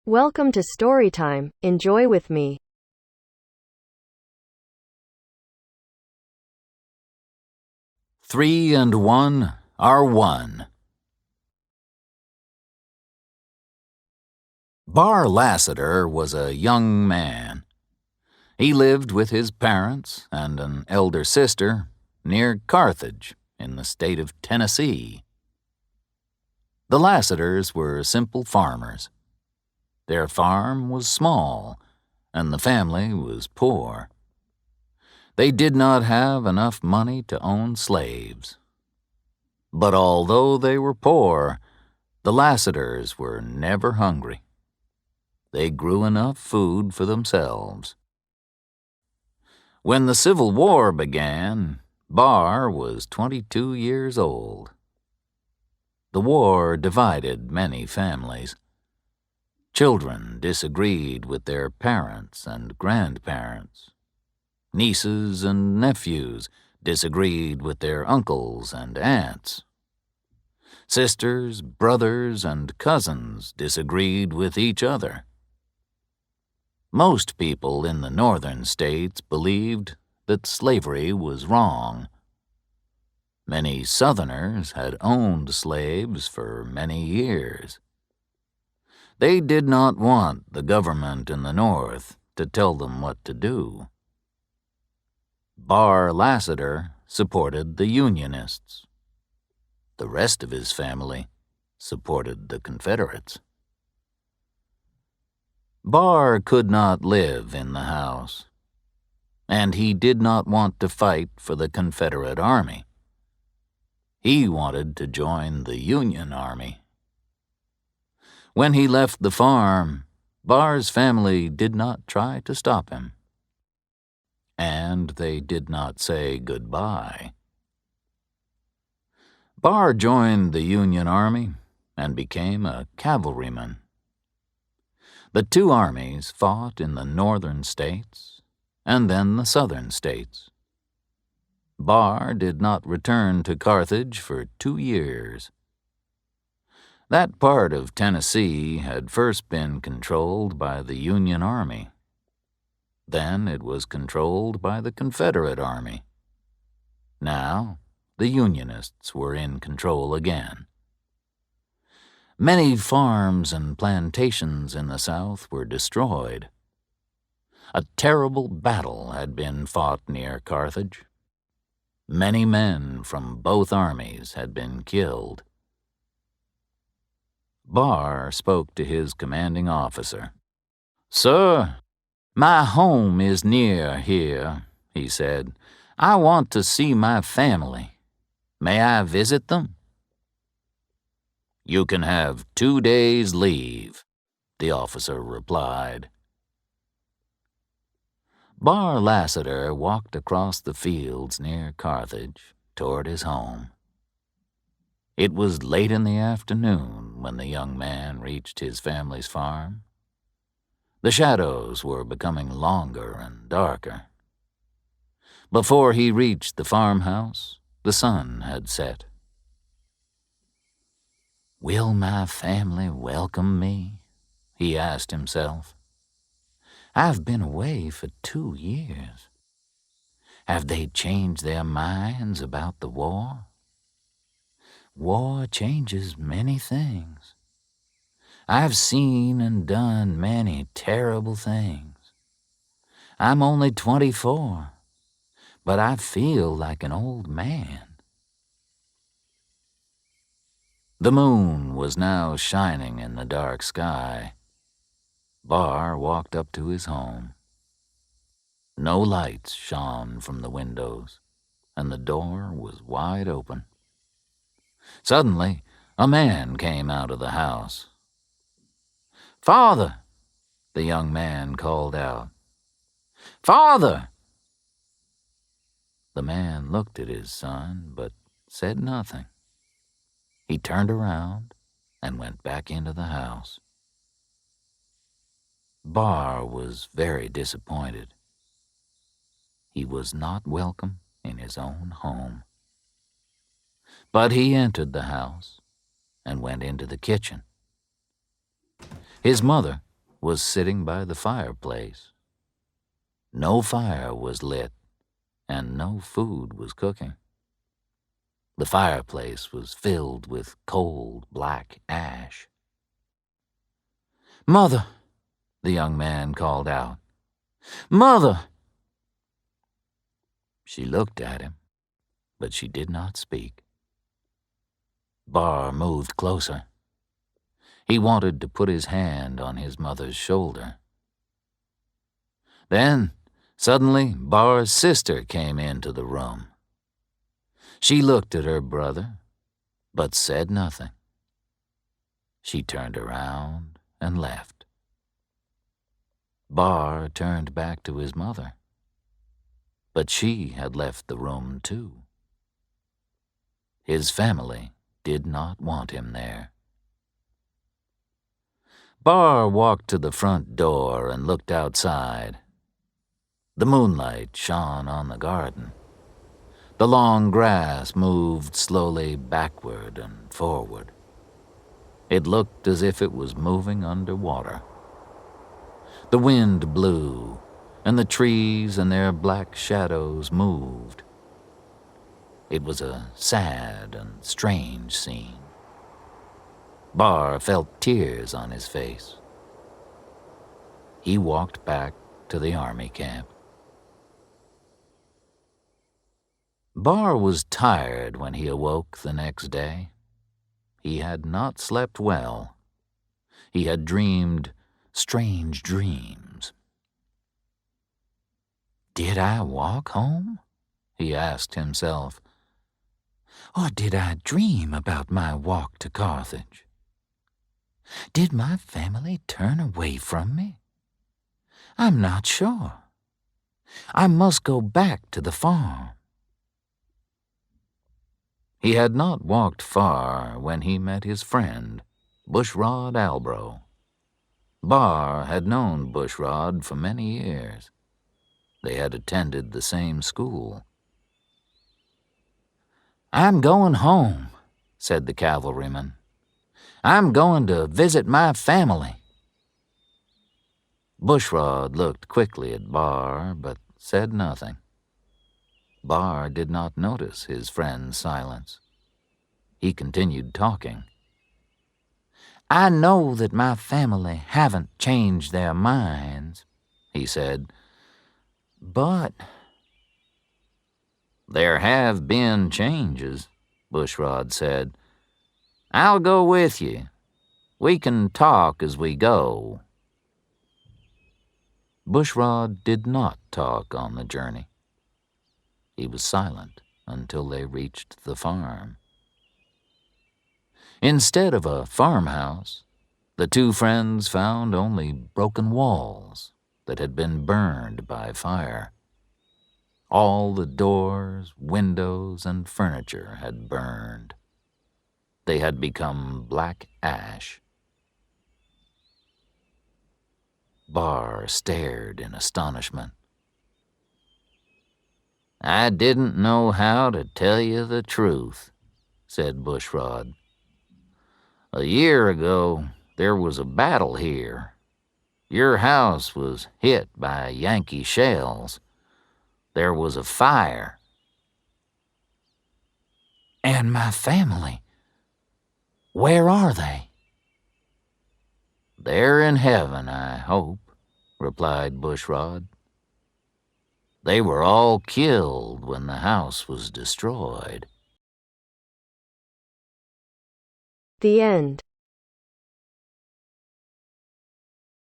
Welcome to Storytime. Enjoy with me. Three and one are one. Barr Lassiter was a young man. He lived with his parents and an elder sister near Carthage in the state of Tennessee. The Lassiters were simple farmers. Their farm was small, and the family was poor. They did not have enough money to own slaves. But although they were poor, the Lassiters were never hungry. They grew enough food for themselves. When the Civil War began, Barr was 22 years old. The war divided many families. Children disagreed with their parents and grandparents. Nieces and nephews disagreed with their uncles and aunts. Sisters, brothers, and cousins disagreed with each other. Most people in the northern states believed that slavery was wrong. Many Southerners had owned slaves for many years. They did not want the government in the North to tell them what to do. Barr Lassiter supported the Unionists. The rest of his family supported the Confederates. Barr could not live in the house, and he did not want to fight for the Confederate Army. He wanted to join the Union Army. When he left the farm, Barr's family did not try to stop him, and they did not say goodbye. Barr joined the Union Army and became a cavalryman. The two armies fought in the northern states and then the southern states. Barr did not return to Carthage for 2 years. That part of Tennessee had first been controlled by the Union Army. Then it was controlled by the Confederate Army. Now, the Unionists were in control again. Many farms and plantations in the South were destroyed. A terrible battle had been fought near Carthage. Many men from both armies had been killed. Barr spoke to his commanding officer. "Sir, my home is near here," he said. "I want to see my family. May I visit them?" "You can have 2 days' leave," the officer replied. Barr Lassiter walked across the fields near Carthage toward his home. It was late in the afternoon when the young man reached his family's farm. The shadows were becoming longer and darker. Before he reached the farmhouse, the sun had set. "Will my family welcome me?" he asked himself. "I've been away for 2 years. Have they changed their minds about the war? War changes many things. I've seen and done many terrible things. I'm only 24, but I feel like an old man." The moon was now shining in the dark sky. Barr walked up to his home. No lights shone from the windows, and the door was wide open. Suddenly, a man came out of the house. "Father!" the young man called out. "Father!" The man looked at his son, but said nothing. He turned around and went back into the house. Barr was very disappointed. He was not welcome in his own home. But he entered the house and went into the kitchen. His mother was sitting by the fireplace. No fire was lit, and no food was cooking. The fireplace was filled with cold, black ash. "Mother," the young man called out. "Mother!" She looked at him, but she did not speak. Barr moved closer. He wanted to put his hand on his mother's shoulder. Then, suddenly, Barr's sister came into the room. She looked at her brother, but said nothing. She turned around and left. Barr turned back to his mother, but she had left the room too. His family did not want him there. Barr walked to the front door and looked outside. The moonlight shone on the garden. The long grass moved slowly backward and forward. It looked as if it was moving underwater. The wind blew, and the trees and their black shadows moved. It was a sad and strange scene. Barr felt tears on his face. He walked back to the army camp. Barr was tired when he awoke the next day. He had not slept well. He had dreamed strange dreams. "Did I walk home?" he asked himself. "Or did I dream about my walk to Carthage? Did my family turn away from me? I'm not sure. I must go back to the farm." He had not walked far when he met his friend, Bushrod Albro. Barr had known Bushrod for many years. They had attended the same school. "I'm going home," said the cavalryman. "I'm going to visit my family." Bushrod looked quickly at Barr, but said nothing. Barr did not notice his friend's silence. He continued talking. "I know that my family haven't changed their minds," he said, "but—" "There have been changes," Bushrod said. "I'll go with you. We can talk as we go." Bushrod did not talk on the journey. He was silent until they reached the farm. Instead of a farmhouse, the two friends found only broken walls that had been burned by fire. All the doors, windows, and furniture had burned. They had become black ash. Barr stared in astonishment. "I didn't know how to tell you the truth," said Bushrod. "A year ago, there was a battle here. Your house was hit by Yankee shells. There was a fire." "And my family, where are they?" "They're in heaven, I hope," replied Bushrod. "They were all killed when the house was destroyed." The end.